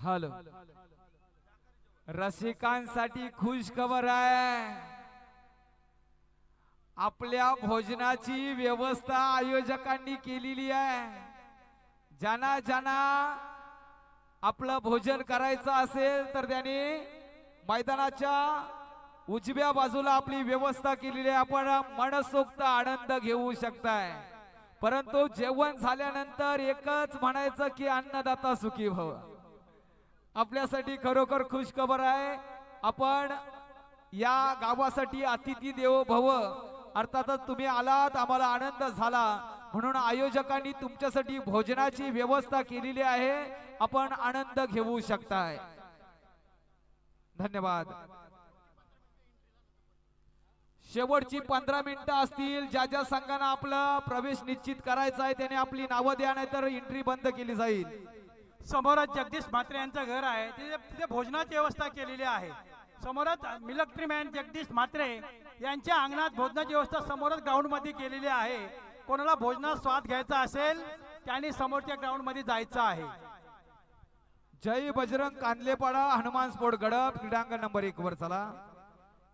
Hello, रसिकांसाठी खुश खबर आहे। आपल्या भोजनाची व्यवस्था आयोजकांनी केलेली आहे। ज्यांना ज्यांना आपलं भोजन करायचं असेल तर त्यांनी मैदानाच्या उजव्या बाजूला आपली व्यवस्था केलेली आहे। आपण मनसोक्त आनंद घेऊ शकताय। परंतु जेवण झाल्यानंतर एकच म्हणायचं की अन्नदाता सुखी भव। आपल्यासाठी खरोखर खुश खबर आहे। आपण या गावासाठी अतिथी देवो भव, अर्थातच तुम्ही आलात, आम्हाला आनंद झाला, म्हणून आयोजकांनी तुमच्यासाठी भोजनाची व्यवस्था केलेली आहे। आपण आनंद घेऊ शकताय। धन्यवाद। शेवटची 15 मिनिटं असतील। ज्या ज्या संघांना आपला प्रवेश निश्चित करायचा आहे त्याने आपली नावं द्या, नाहीतर एंट्री बंद केली जाईल। समोरच जगदीश म्हात्रे यांचं घर आहे, तिथे भोजनाची व्यवस्था केलेली आहे। समोरच मिलिटरी मॅन जगदीश म्हात्रे यांच्या अंगणात भोजनाची व्यवस्था समोरच ग्राउंड मध्ये केलेली आहे। कोणाला भोजनात स्वाद घ्यायचा असेल त्यांनी समोरच्या ग्राउंड मध्ये जायचं आहे। जय बजरंग कांदलेपाडा हनुमान स्पोर्ट गडप क्रीडांगण नंबर 1 वर चला।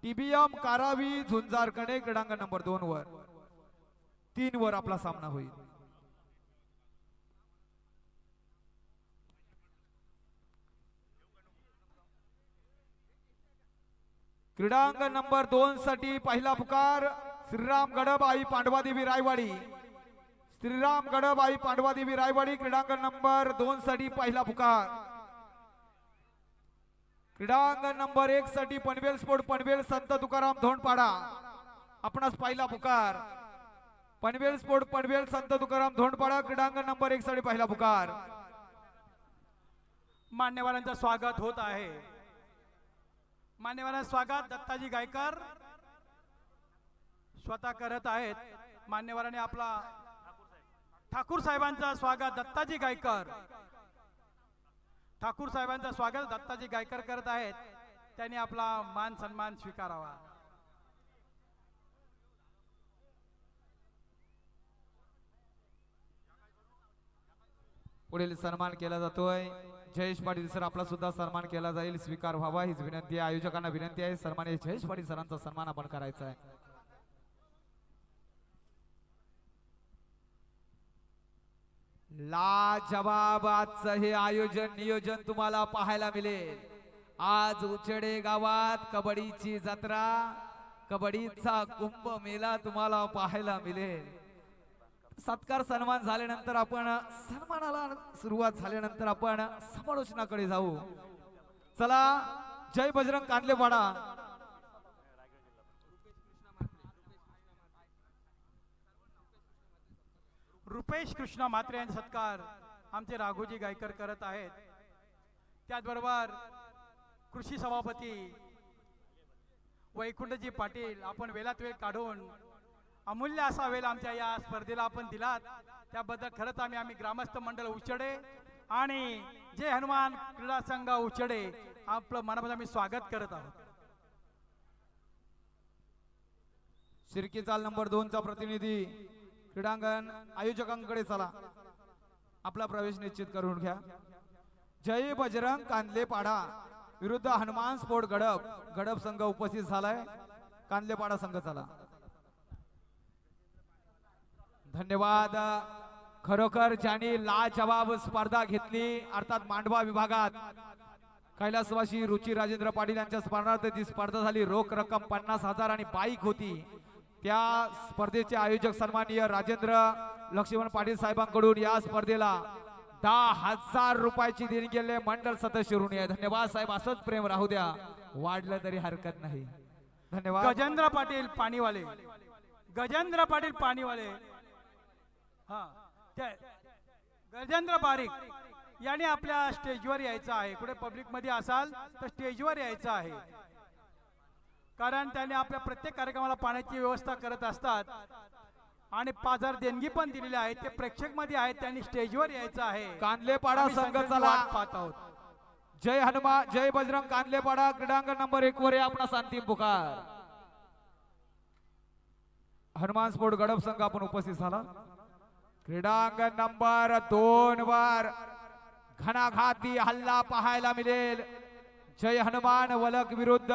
टीबीएम कारावी झुंजारकडे क्रीडांगण नंबर 2 वर, 3 वर आपला सामना होईल। क्रीडांगण नंबर 2 साठी पहिला पुकार श्रीराम गडब आई पांडवादेवी रायवाडी। श्रीराम गडब आई पांडवादेवी रायवाडी क्रीडांगण नंबर 2 साठी पहिला पुकार। क्रीडांगण नंबर 1 साठी पनवेल स्पोर्ट पनवेल संत तुकाराम धोंडपाडा आपणास पहिला पुकार। पनवेल स्पोर्ट पनवेल संत तुकाराम धोंडपाडा क्रीडांगण नंबर 1 साठी पहिला पुकार। मान्यवरांचं स्वागत होत आहे। मान्यवरांचं स्वागत दत्ताजी गायकर स्वतः करत आहेत। मान्यवरांनी आपला ठाकूर साहेबांचं स्वागत दत्ताजी गायकर, ठाकूर साहेबांचं स्वागत दत्ताजी गायकर करत आहेत। त्यांनी आपला मान सन्मान स्वीकारावा। पुढील सन्मान केला जातोय जयेश पाटील सर, आपला सुद्धा सन्मान केला जाईल, स्वीकार व्हावा हीच विनंती आहे। आयोजकांना विनंती आहे सन्माननीय जयेश पाटील सरांचा सन्मान आपण करायचा आहे। लाजवाब आजचं हे आयोजन नियोजन तुम्हाला पाहायला मिळेल। आज उचडे गावात कबड्डीची जत्रा, कबड्डीचा कुंभ मेला तुम्हाला पाहायला मिळेल। सत्कार सन्मान झाल्यानंतर आपण सन्मानाला सुरुवात झाल्यानंतर आपण समालोचनाकडे जाऊ। चला, जय बजरंग कांदलेपाडा। रुपेश कृष्ण म्हात्रे यांचा सत्कार आमचे राघोजी गायकर करत आहेत। त्याचबरोबर कृषी सभापती वैकुंठजी पाटील, आपण वेळात वेळ काढून अमूल्य असा वेळ आमच्या या स्पर्धेला आपण दिलात, त्याबद्दल खरंच आम्ही ग्रामस्थ मंडळ उचडे आणि जय हनुमान क्रीडा संघ उचडे आपलं मनापासून आम्ही स्वागत करत आहोत। शिर्की चाल नंबर 2 चा प्रतिनिधी क्रीडांगण आयोजकांकडे चला, आपला प्रवेश निश्चित करून घ्या। जय बजरंग कांदलेपाडा विरुद्ध हनुमान स्पोर्ट गडप, गडप संघ उपस्थित झालाय। कांदलेपाडा संघ चला। धन्यवाद। खरोखर ज्यांनी लाजवाब स्पर्धा घेतली, अर्थात मांडवा विभागात कैलासवासी रुची राजेंद्र पाटील यांच्या स्मरणार्थ ती स्पर्धा झाली। रोख रक्कम 50,000 आणि बाईक होती। त्या स्पर्धेचे आयोजक सन्माननीय राजेंद्र लक्ष्मण पाटील साहेबांकडून या स्पर्धेला 10,000 रुपयाची देणगी गेले मंडळ सदस्य ऋणी आहे। धन्यवाद साहेब, असंच प्रेम राहू द्या, वाढलं तरी हरकत नाही। धन्यवाद। गजेंद्र पाटील पाणीवाले, गजेंद्र पाटील पाणीवाले, हा गजेंद्र बारीक याने आपल्या स्टेजवर यायचं आहे। कुठे पब्लिक मध्ये असाल तर स्टेजवर यायचं आहे, कारण त्याने आपल्या प्रत्येक कार्यक्रमाला पाण्याची व्यवस्था करत असतात आणि 5,000 देणगी पण दिलेली आहे। ते प्रेक्षक मध्ये आहेत, त्यांनी स्टेजवर यायचं आहे। कांदलेपाडा संघ चला। पाहत आहोत। जय हनुमान जय बजरंग कांदलेपाडा क्रीडांगण नंबर 1 वर आपला अंतिम पुकार। हनुमान स्पोर्ट गडप संघ आपण उपस्थित झाला। क्रीडांगण नंबर 2 वर घणाघाती हल्ला पाहायला मिळेल. जय हनुमान वलक विरुद्ध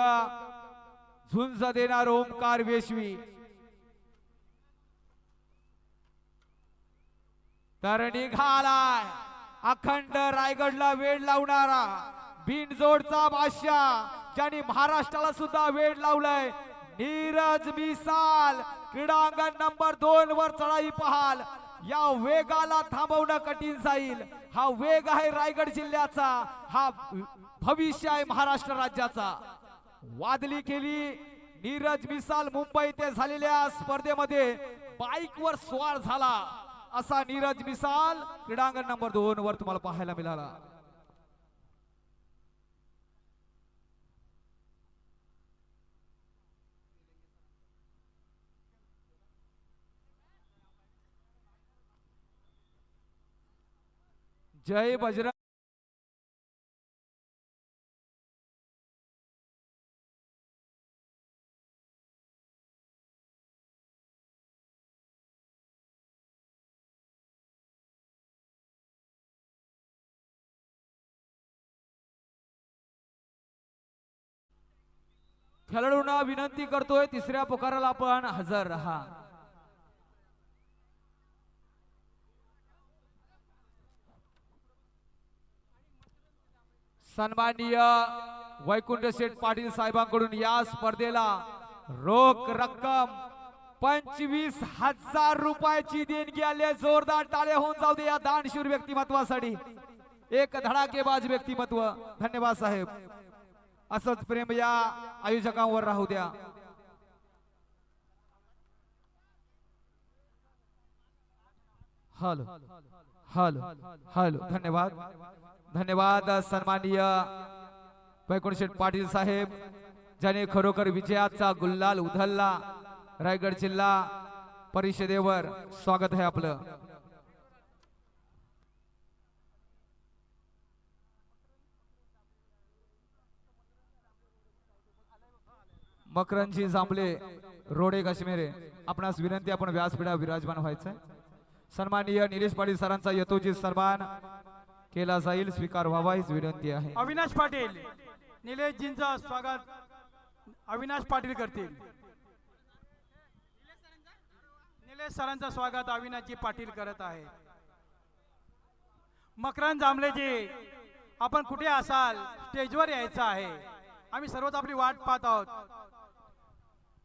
झुंज देणार ओमकार वेशवी. तर निघालाय अखंड रायगडला वेळ लावणारा बिनजोडचा बादशाह, ज्याने महाराष्ट्राला सुद्धा वेळ लावलाय. नीरज मिसाल क्रीडांगण नंबर 2 वर चढाई पहाल. या वेगाला थांबवणं कठीण जाईल. हा वेग आहे रायगड जिल्ह्याचा, हा भविष्य आहे महाराष्ट्र राज्याचा. वादली केली नीरज मिसाल. मुंबई ते झालेल्या स्पर्धेमध्ये बाईक वर स्वार झाला असा नीरज मिसाल क्रीडांगण नंबर 2 वर तुम्हाला पाहायला मिळाला. जय बजरंग. खेळाडूंना विनंती करतोय, तिसऱ्या पुकाराला आपण हजर राहा. सन्माननीय वैकुंठ शेठ पाटील साहेबांकडून या स्पर्धेला रोख रक्कम 25,000 रुपयाची देणगी आली. जोरदार टाळ्या होऊन जाऊ दे या दानशूर व्यक्तिमत्वासाठी. एक धडाकेबाज व्यक्तिमत्व. धन्यवाद साहेब. असंच प्रेम या आयोजकांवर राहू द्या. Hello hello hello. धन्यवाद धन्यवाद. सन्माननीय वैकुंठ शेठ पाटील साहेब, ज्याने खरोखर विजयाचा गुल्हाल उधळला. रायगड जिल्हा परिषदेवर स्वागत आहे आपलं. मकरंजी जांभले रोडे काश्मीरे, आपणास विनंती, आपण व्यासपीठा विराजमान व्हायचं. सन्माननीय निलेश पाटील सरांचा यथोचित सन्मान केला जाईल, स्वीकार व्हावा हीच विनंती आहे. अविनाश पाटील निलेशजींचं स्वागत अविनाश पाटील करतील. निलेश सरांचं स्वागत अविनाशजी पाटील करत आहेत. मकरंद जांभलेजी, आपण कुठे असाल, स्टेजवर यायचं आहे. आम्ही सर्वच आपली वाट पाहत आहोत.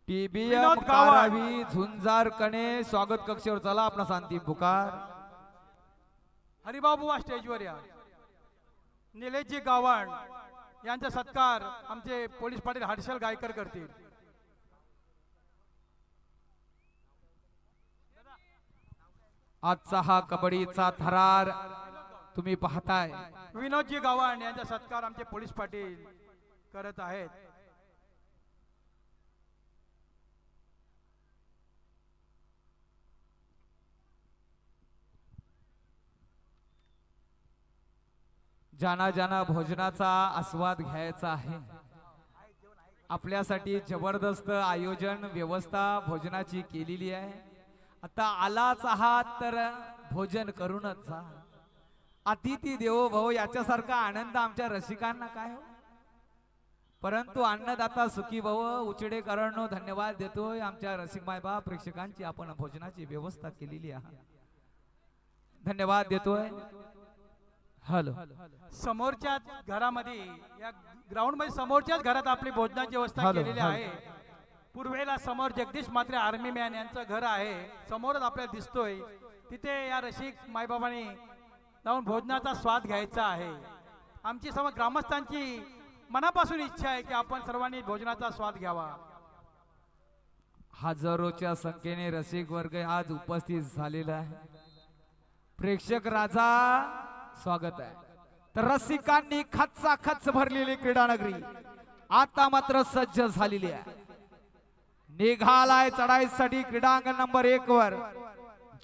टीबीएम कारावी झुंजार कणे स्वागत कक्षावर चला. आपला शांती पुकार. हरिबाबू स्टेजवर या. निलेशजी गावण यांचा सत्कार आमचे पोलीस पाटील हर्षल गायकर करतील. आजचा हा कबड्डीचा थरार तुम्ही पाहताय. विनोदजी गावण यांचा सत्कार आमचे पोलीस पाटील करत आहेत. ज्यांना ज्यांना भोजनाचा आस्वाद घ्यायचा आहे, आपल्यासाठी जबरदस्त आयोजन व्यवस्था भोजनाची केलेली आहे. आता आलाच आहात तर भोजन करूनच जा. अतिथी देवो भव याच्यासारखा आनंद आमच्या रसिकांना काय हो. परंतु अन्नदाता सुखी भव. उचडेकरांनो धन्यवाद देतोय. आमच्या रसिक मायबाप प्रेक्षकांची आपण भोजनाची व्यवस्था केलेली आहे. धन्यवाद देतोय. हॅलो. समोरच्या घरामध्ये, या ग्राउंड मध्ये समोरच्याच घरात आपली भोजनाची व्यवस्था केलेली आहे. पूर्वेला समोर जगदीश मात्रे आर्मी मॅन यांचं घर आहे. समोरच आपल्याला दिसतोय. तिथे या रसिक मायबाबांनी जाऊन भोजनाचा स्वाद घ्यायचा आहे. आमची सर्व ग्रामस्थांची मनापासून इच्छा आहे की आपण सर्वांनी भोजनाचा स्वाद घ्यावा. हजारोच्या संख्येने रसिक वर्ग आज उपस्थित झालेला आहे. प्रेक्षक राजा स्वागत आहे. तर रसिकांनी खच्चा खच भरलेली क्रीडानगरी आता मात्र सज्ज झालेली आहे. निघालाय चढाईसाठी क्रीडांगण नंबर 1 वर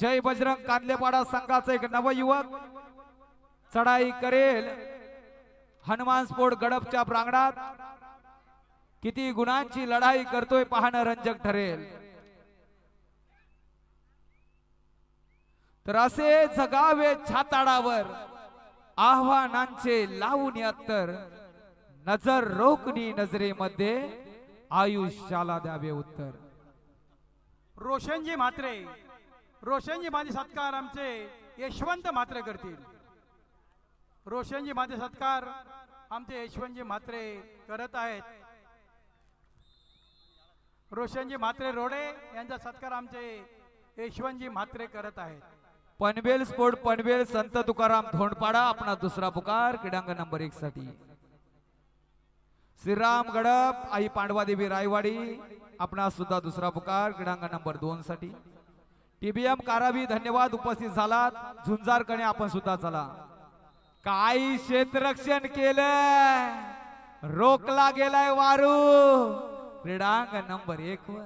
जय बजरंग कांदलेपाडा संघाचा एक नवयुवक चढाई करेल. हनुमान स्पोर्ट गडपच्या प्रांगणात किती गुणांची लढाई करतोय पाहणं रंजक ठरेल. तर असे जगावे छाताडावर आव्हानांचे लावून अत्तर नजर रोखणी नजरेमध्ये आयुष्याला द्यावे उत्तर. रोशनजी म्हात्रे, रोशनजी माझे सत्कार आमचे यशवंत म्हात्रे करतील. रोशनजी माझे सत्कार आमचे यशवंतजी म्हात्रे करत आहेत. रोशनजी म्हात्रे रोडे यांचा सत्कार आमचे यशवंतजी म्हात्रे करत आहेत. पनवेल स्पोर्ट पनवेल संत तुकाराम धोंडपाडा आपला दुसरा पुकार क्रीडांगण नंबर 1 साठी. श्रीराम गडप आई पांडवादेवी रायवाडी आपला सुद्धा दुसरा पुकार क्रीडांगण नंबर 2 साठी. टीबीएम कारावी धन्यवाद उपस्थित झालात. झुंजारकडे आपण सुद्धा चला. काही क्षेत्ररक्षण केलं, रोखला गेलाय वारू क्रीडांगण नंबर 1 वर.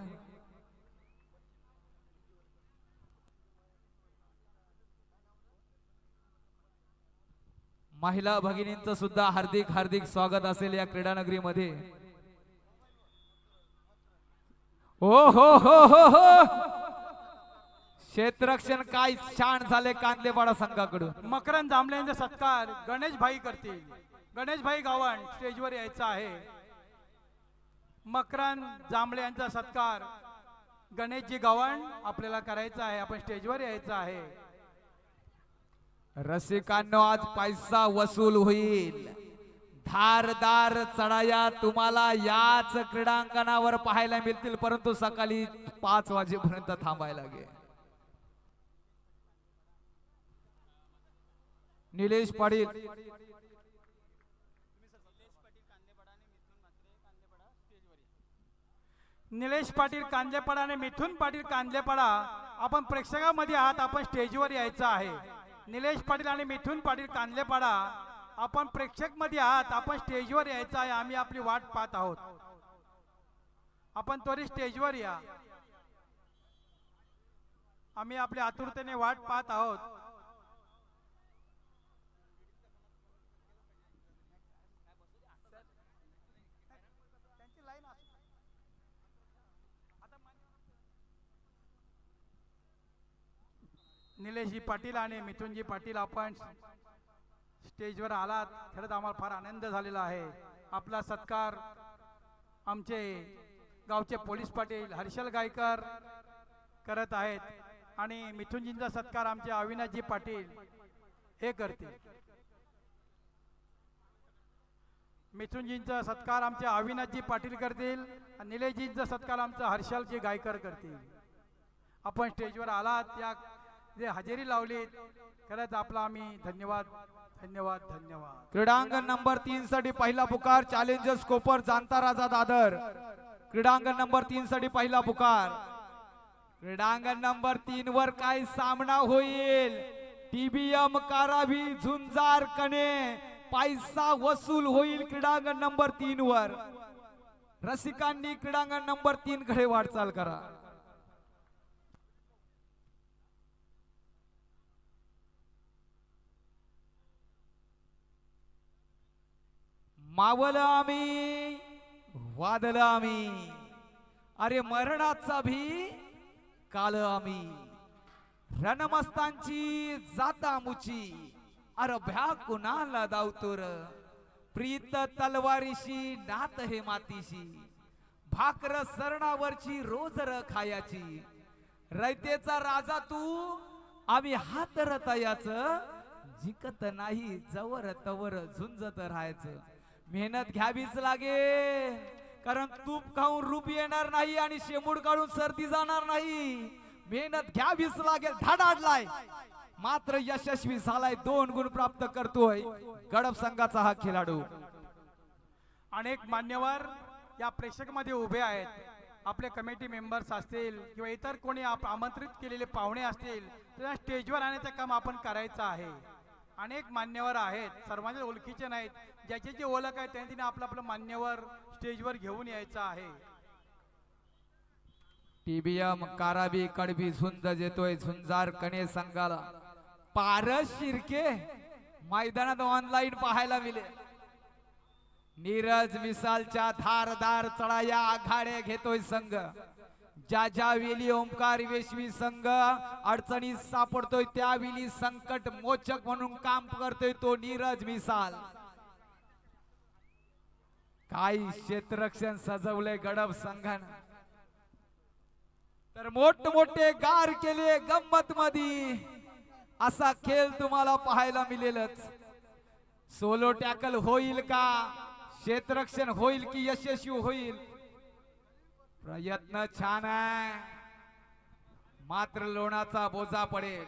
महिला भगिनींचं सुद्धा हार्दिक हार्दिक स्वागत असेल या क्रीडा नगरीमध्ये. हो हो हो हो हो क्षेत्ररक्षण काय छान झाले कांदलेपाडा संघाकडून. मकरंद जांभळे यांचा सत्कार गणेश भाई करतील. गणेश भाई गावण स्टेजवर यायचा आहे. मकरंद जांभळे यांचा सत्कार गणेशजी गावण आपल्याला करायचा आहे. आपण स्टेजवर यायचं आहे. रसिकांनो आज पैसा वसूल होईल. धारदार चढाया तुम्हाला याच क्रीडांगणावर पाहायला मिळतील, परंतु सकाळी 5 वाजेपर्यंत थांबायला लागेल. निलेश पाटील निलेश पाटील कांदलेपाडा आणि मिथुन पाटील कांदलेपाडा आपण प्रेक्षकामध्ये आहात. आपण स्टेजवर यायचं आहे. निलेश पाटील आणि मिथुन पाटील कांदलेपाडा आपण प्रेक्षक मध्ये आहात. आपण स्टेजवर यायचं आहे. आम्ही आपली वाट पाहत आहोत. आपण त्वरित स्टेजवर या. आम्ही आपल्या आतुरतेने वाट पाहत आहोत. निलेशजी पाटील आणि मिथुनजी पाटील आपण स्टेजवर आलात. खरंच आम्हाला फार आनंद झालेला आहे. आपला सत्कार आमचे गावचे पोलीस पाटील हर्षल गायकर करत आहेत आणि मिथुनजींचा सत्कार आमचे अविनाशजी पाटील हे करतील. मिथुनजींचा सत्कार आमचे अविनाशजी पाटील करतील आणि निलेशजींचा सत्कार आमचा हर्षलजी गायकर करतील. आपण स्टेजवर आलात, या जे हजेरी लावली, खरंच आपला आम्ही धन्यवाद धन्यवाद धन्यवाद. क्रीडांगण नंबर 3 साठी पहिला पुकार चॅलेंजर्स कोपर जाणता राजा दादर. क्रीडांगण नंबर 3 साठी पहिला पुकार. क्रीडांगण नंबर 3 वर काय सामना होईल. टीबीएम कारावी झुंजार कणे पैसा वसूल होईल क्रीडांगण नंबर 3 वर. रसिकांनी क्रीडांगण नंबर 3 कडे वाटचाल करा. मावल आम्ही वादल आम्ही, अरे मरणाचा भी काल आम्ही. रणमस्तांची जाता मुची, अरे भ्या कुणाला दावतोर. प्रीत तलवारीशी नात हे मातीशी, भाकर सरणावरची रोज र खायाची. रयतेचा राजा तू, आम्ही हात रतायाच. जिकत नाही जवर तवर झुंजत राहायचं. मेहनत घ्यावीच लागेल, कारण तूप खाऊन रूप येणार नाही आणि शेमूड काढून सर्दी जाणार नाही. मेहनत घ्यावीच लागेल. धडाडलाय मात्र यशस्वी झालाय. 2 गुण प्राप्त करतोय गडप संघाचा हा खेळाडू. अनेक मान्यवर या प्रेक्षक मध्ये उभे आहेत. आपले कमिटी मेंबर्स असतील किंवा इतर कोणी आमंत्रित केलेले पाहुणे असतील, त्यांना स्टेजवर आणण्याचं काम आपण करायचं आहे. अनेक मान्यवर आहेत, सर्वांचे ओळखीचे नाहीत. ज्याची जी ओळख आहे त्यांनी आपलं आपलं मान्यवर स्टेजवर घेऊन यायचं आहे. टीबीएम काराबी कडबी झुंज येतोय झुंजार कणे संघाला. पारस शिर्के मैदानात ऑनलाईन पाहायला मिळेल. नीरज मिसालच्या धारदार चढाया आघाड्या घेतोय संघ. ज्या ज्या वेळी ओंकार वेशवी संघ अडचणीत सापडतोय त्यावेळी संकट मोचक म्हणून काम करतोय तो नीरज मिसाल. काही क्षेत्ररक्षण सजवलंय गडब संघानं, तर मोठमोठे गार केले गंमत मध्ये. असा खेळ तुम्हाला पाहायला मिळेलच. सोलो टॅकल होईल का, क्षेत्ररक्षण होईल की यशस्वी होईल. प्रयत्न छान आहे, मात्र लोणाचा बोजा पडेल.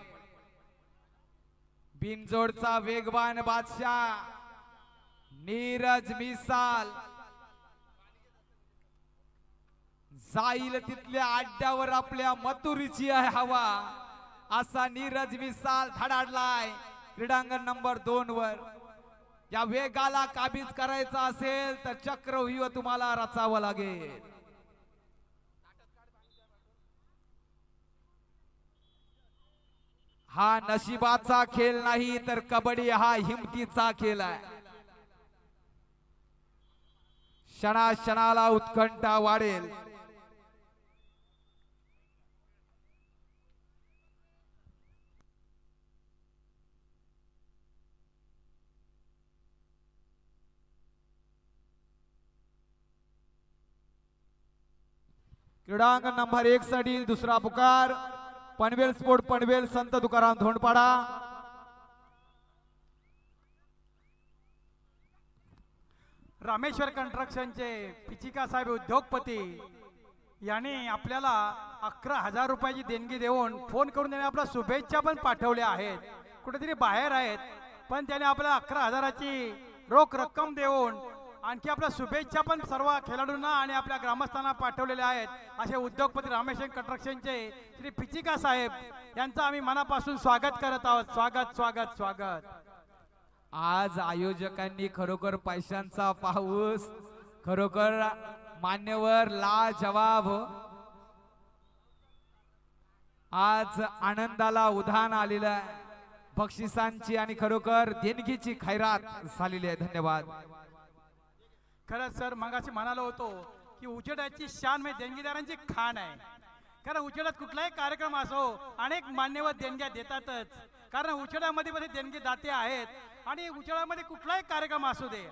बिनजोडचा वेगवान बादशाह नीरज मिसाल जाईल तिथल्या अड्ड्यावर आपल्या मथुरीची आहे हवा. असा नीरज मिसाल धडाडलाय क्रीडांगण नंबर 2 वर. या वेगाला काबीज करायचा असेल तर चक्रव्यूह तुम्हाला रचावं लागेल. हा नशिबाचा खेळ नाही तर कबड्डी हा हिमतीचा खेळ आहे. क्षणाक्षणाला उत्कंठा वाढेल. क्रीडांगण नंबर 1 साठी दुसरा पुकार पनवेल स्पोर्ट पनवेल संत तुकाराम धोंडपाडा. रामेश्वर कंस्ट्रक्शनचे पिचिका साहेब उद्योगपती यांनी आपल्याला 11,000 रुपयाची देणगी देऊन फोन करून त्याने आपल्या शुभेच्छा पण पाठवल्या आहेत. कुठेतरी बाहेर आहेत पण त्याने आपल्याला 11,000ची रोख रक्कम देऊन आणखी आपल्या शुभेच्छा पण सर्व खेळाडूंना आणि आपल्या ग्रामस्थांना पाठवलेल्या आहेत. असे उद्योगपती रामेश्वर कंस्ट्रक्शनचे श्री पिचिका साहेब यांचं आम्ही मनापासून स्वागत करत आहोत. स्वागत स्वागत स्वागत. आज आयोजकांनी खरोखर पैशांचा पाऊस, खरोखर मान्यवर लाजवाब. आज आनंदाला उधाण आलेलं आहे. बक्षिसांची आणि खरोखर देणगीची खैरात झालेली आहे. धन्यवाद. खरंच सर मगाशी म्हणालो होतो की उजेडाची शान म्हणजे देणगीदारांची खाण आहे. कारण उजेडात कुठलाही कार्यक्रम असो अनेक मान्यवर देणग्या देतातच. कारण उजेडामध्ये मध्ये देणगी दाते आहेत आणि उजेडामध्ये कुठलाही कार्यक्रम असू दे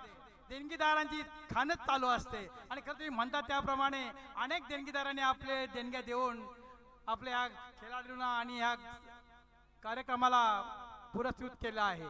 देणगीदारांची खाणच चालू असते. आणि खरं तुम्ही म्हणता त्याप्रमाणे अनेक देणगीदारांनी आपले देणग्या देऊन आपल्या ह्या खेळाडूंना आणि ह्या कार्यक्रमाला पुरस्कृत केलं आहे.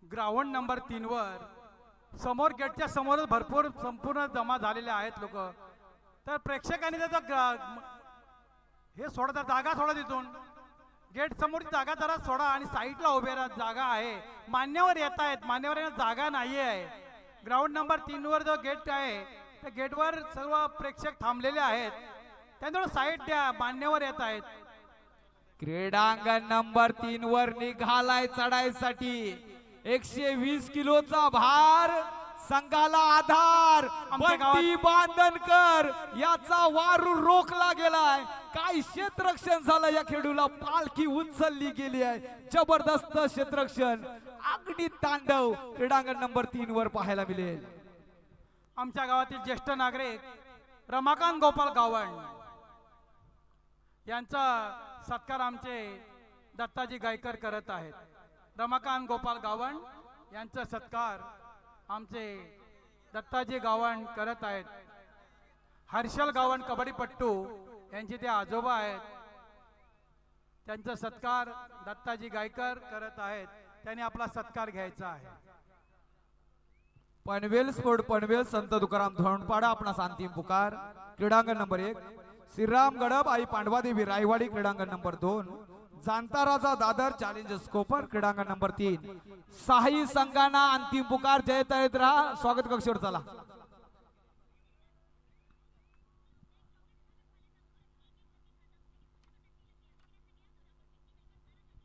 ग्राउंड नंबर 3 वर समोर गेटच्या समोरच भरपूर संपूर्ण जमा झालेले आहेत लोक. तर प्रेक्षकांनी त्याचा हे सोडा जागा सोडा तिथून गेट समोरची जागा जरा सोडा आणि साईडला उभे राहा. जागा आहे मान्यवर येत आहेत मान्यवर जागा नाही आहे. ग्राउंड नंबर 3 वर जो गेट आहे त्या गेटवर सर्व प्रेक्षक थांबलेले आहेत. त्यांना साईड द्या मान्यवर येत आहेत. क्रीडांगण नंबर 3 वर निघालाय चढाईसाठी 120 किलोचा भार संघाला आधार आमच्या बंटी बांधनकर याचा वारू रोखला गेलाय. काय क्षेत्ररक्षण झालं या खेळूला, पालखी उचलली गेली आहे. जबरदस्त क्षेत्ररक्षण, अगदी तांडव क्रीडांगण नंबर 3 वर पाहायला मिळेल. आमच्या गावातील ज्येष्ठ नागरिक रमाकांत गोपाल गावण यांचा सत्कार आमचे दत्ताजी गायकर करत आहेत. रमाकांत गोपाल गावण यांचा सत्कार आमचे दत्ताजी गावण करत आहेत. हर्षल गावण कबड्डीपट्टू यांचे ते आजोबा आहेत, त्यांचा सत्कार दत्ताजी गायकर करत आहेत. त्यांनी आपला सत्कार घ्यायचा आहे. पनवेल स्पोर्ट पनवेल संत तुकाराम धोंडपाडा आपणास अंतिम पुकार. क्रीडांगण नंबर 1 श्रीराम गडब आई पांडवादेवी रायवाडी. क्रीडांगण नंबर 2 जाणता राजा दादर चॅलेंजर्स कोपर. क्रीडांगण नंबर 3 साही संघांना अंतिम पुकार. जय तळेत राहा. स्वागत कक्षावर चला.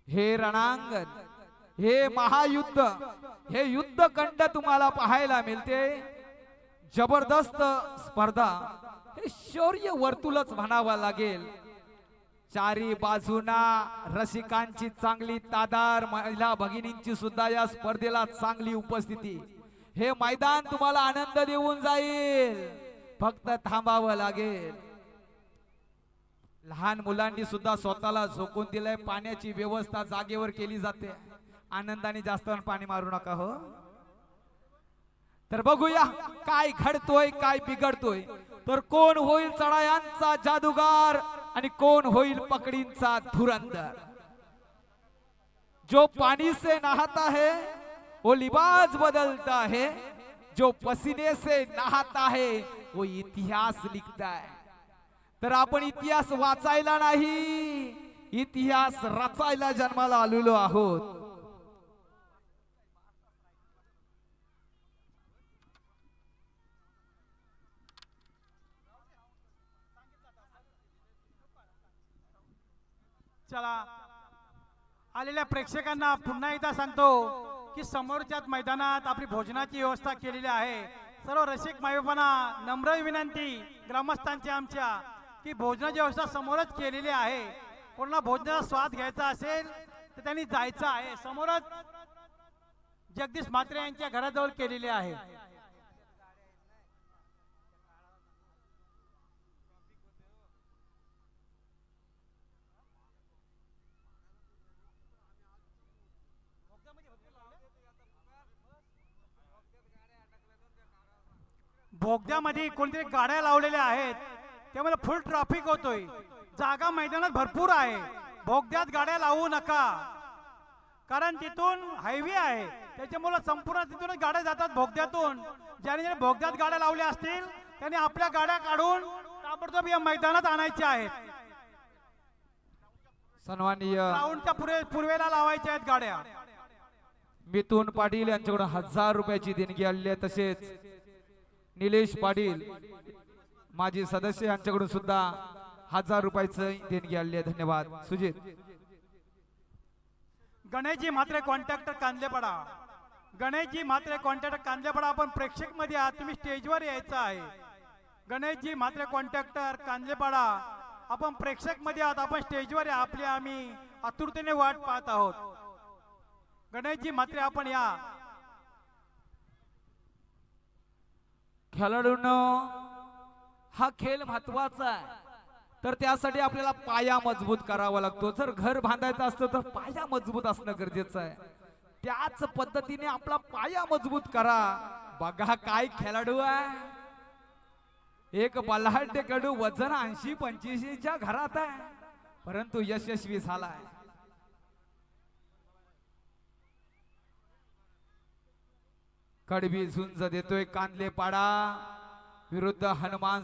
हे रणांगण, हे महायुद्ध, हे युद्ध कंड तुम्हाला पाहायला मिळते. जबरदस्त स्पर्धा, हे शौर्य वर्तुळच म्हणावं लागेल. चारी बाजूना रसिकांची चांगली तादार, महिला भगिनींची सुद्धा या स्पर्धेला चांगली उपस्थिती. हे मैदान तुम्हाला आनंद देऊन जाईल, फक्त थांबावं लागेल. लहान मुलांनी सुद्धा स्वतःला झोकून दिलंय. पाण्याची व्यवस्था जागेवर केली जाते. आनंदाने जास्त पाणी मारू नका हो. तर बघूया काय घडतोय, काय बिघडतोय. तर कोण होईल चढायांचा जादूगार आणि कोण होईल पकडींचा धुरंधर. जो पानी से नहाता है वो लिबास बदलता है, जो पसीने से नहाता है वो इतिहास लिखता है. तर आपण इतिहास वाचायला नाही, इतिहास रचायला जन्माला आलेलो आहोत. चला, आलेल्या प्रेक्षकांना पुन्हा एकदा सांगतो की समोरच्याच मैदानात आपली भोजनाची व्यवस्था केलेली आहे. सर्व रसिक मायबापांना नम्र विनंती ग्रामस्थांची आमच्या की भोजनाची व्यवस्था समोरच केलेली आहे. कोणाला भोजनाचा स्वाद घ्यायचा असेल तर त्यांनी जायचं आहे. समोरच जगदीश म्हात्रे यांच्या घराजवळ केलेली आहे. बोगद्यामध्ये कोणतरी गाड्या लावलेल्या आहेत, त्यामुळे फुल ट्रॅफिक होतोय. जागा मैदानात भरपूर आहे. बोगद्यात गाड्या लावू नका, कारण तिथून हायवे आहे, त्याच्यामुळे संपूर्ण तिथूनच गाड्या जातात बोगद्यातून. ज्याने बोगद्यात गाड्या लावल्या असतील त्यांनी आपल्या गाड्या काढून ताबडतोब या मैदानात आणायच्या आहेत. सन्माननीय ग्राउंडच्या पूर्वेला लावायच्या आहेत गाड्या. मिथुन पाटील यांच्याकडून 1000 रुपयाची देणगी आलेली आहे. तसेच निलेश पाटील माजी सदस्य यांच्याकडून सुद्धा 1000 रुपयाची देणगी आलेली आहे. धन्यवाद. सुजित गणेशजी म्हात्रे कॉन्ट्रॅक्टर कांदलेपाडा. गणेशजी म्हात्रे कॉन्ट्रॅक्टर कांदलेपाडा, आपण प्रेक्षक मध्ये आहात, तुम्ही स्टेजवर यायचं आहे. गणेशजी म्हात्रे कॉन्ट्रॅक्टर कांदलेपाडा, आपण प्रेक्षक मध्ये आहात, आपण स्टेजवर या. आपली आम्ही आतुरतेने वाट पाहत आहोत. गणेशजी म्हात्रे आपण या. खेळाडूंनो, हा खेळ महत्वाचा आहे, तर त्यासाठी आपल्याला पाया मजबूत करावा लागतो. जर घर बांधायचं असतं तर पाया मजबूत असणं गरजेचं आहे. त्याच पद्धतीने आपला पाया मजबूत करा. बघा काय खेळाडू आहे, एक बलाढ्य खेळाडू, वजन 80-85च्या घरात आहे, परंतु यशस्वी झालाय. कडवी झुंज देतोय कांदलेपाडा विरुद्ध हनुमान